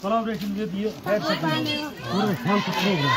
collaboration with the higher secondary for a health program.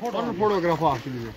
photo. Photograph actually.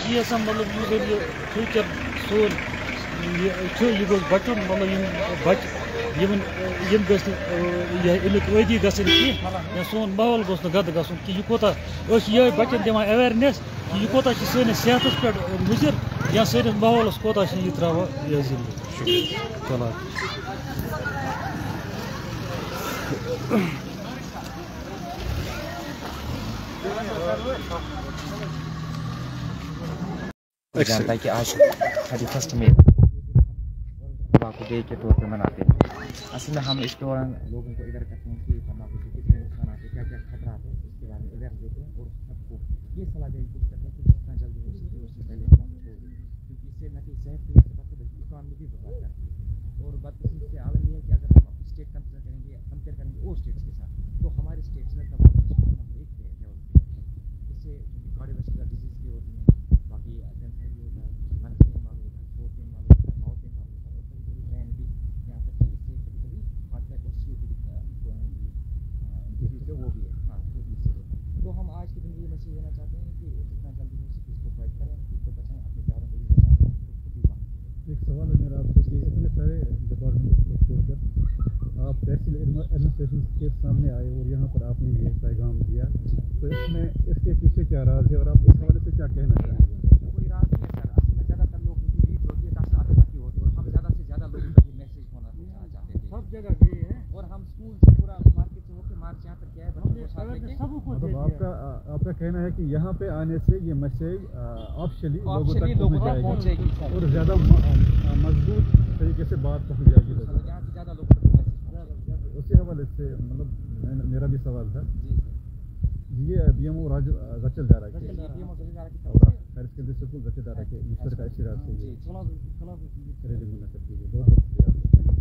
یہ سب مطلب یہ future سون یہ گوس بچن مطلب بچ یم گھس امیک عٲدی گژھن کینٛہہ یا سون ماحول گوٚژھ نہٕ گَدٕ گژھُن کہِ یہِ کوتاہ أسۍ یِہوٚے بَچَن دِوان ایویرنیس کہِ یہِ کوتاہ چھِ سٲنِس صحتَس پٮ۪ٹھ مُضِر یا سٲنِس ماحولَس کوتاہ چھِ یہِ ترٛاوان یہِ ذِلہٕ چلو جانتا ہے کہ آج 31 مئی تمباکو ڈے کے طور پہ مناتے ہیں. اصل میں ہم اس دوران لوگوں کو ادھر کرتے ہیں کہ تمباکو سے کتنے نقصانات ہیں, کیا کیا خطرات ہیں, اس کے بارے میں ادھر دیتے ہیں اور سب کو یہ صلاح دینے کی کوشش کرتے ہیں کہ جتنا جلدی ہو سکے اس سے پہلے تمباکو چھوڑ دیں, کیونکہ اس سے نہ کہ صحت کی اعتبار سے بلکہ اکانومی بھی برباد کرتی ہے. اور بدقسمتی سے عالم یہ ہے کہ اگر ہم اپنی اسٹیٹ کمپیئر کریں گے اور اسٹیٹس کے ساتھ تو ہماری اسٹیٹس میں تمباکو نمبر 1 پہ ہے لیول پہ. اس سے کارڈیوواسکولر ڈیزیز بھی ہوتی ہیں, باقی کینسر بھی ہوتا ہے, لنگس پین والا ہوتا ہے, تھروٹ پین والا ہوتا ہے, ماؤتھ پین والا ہوتا ہے, اور کبھی کبھی برین بھی یہاں تک کہ اس سے کبھی کبھی ہارٹ اٹیک اور COPD ڈیزیز جو وہ بھی ہے. ہاں وہ بھی اس سے ہوتا ہے. تو ہم آج کے دن یہ میسیج دینا چاہتے ہیں کہ جتنا جلدی ہو سکے اس کو فائٹ کریں, خود کو بچائیں, اپنے پیاروں کو بھی بچائیں, خود بھی بچائیں. ایک سوال ہے میرا آپ سے کہ اتنے سارے ڈپارٹمنٹ کو چھوڑ کر آپ تحصیل ایڈمنسٹریشن کے سامنے آئے اور یہاں پر آپ نے یہ پیغام دیا, تو اس میں اس کے پیچھے کیا راز ہے اور آپ اس حوالے سے کیا کہنا چاہیں گے؟ کوئی راز نہیں ہے سر, اصل میں زیادہ تر لوگوں کی ریچ ہوتی ہے 10 آگے تک کی ہوتی ہے, اور ہم زیادہ سے زیادہ لوگوں تک یہ میسیج پہنچانا چاہتے تھے. سب جگہ گئے ہیں اور ہم اسکول سے پورا مارکیٹ سے ہو کے مارچ یہاں تک کیا ہے بچوں کو ساتھ لے کے. مطلب آپ کا کہنا ہے کہ یہاں پہ آنے سے یہ میسیج آپشلی لوگوں تک پہنچ جائے گی اور زیادہ مضبوط طریقے سے بات پہنچ جائے گی. یہاں سے زیادہ لوگوں تک میسیج اسی حوالے سے مطلب میرا بھی سوال تھا, یہ BMO رچل دارا کے ہائر سیکنڈری اسکول رچل دارا کے مشترکہ اشتراک سے یہ ریلی منعقد کی گئی. بہت بہت شکریہ.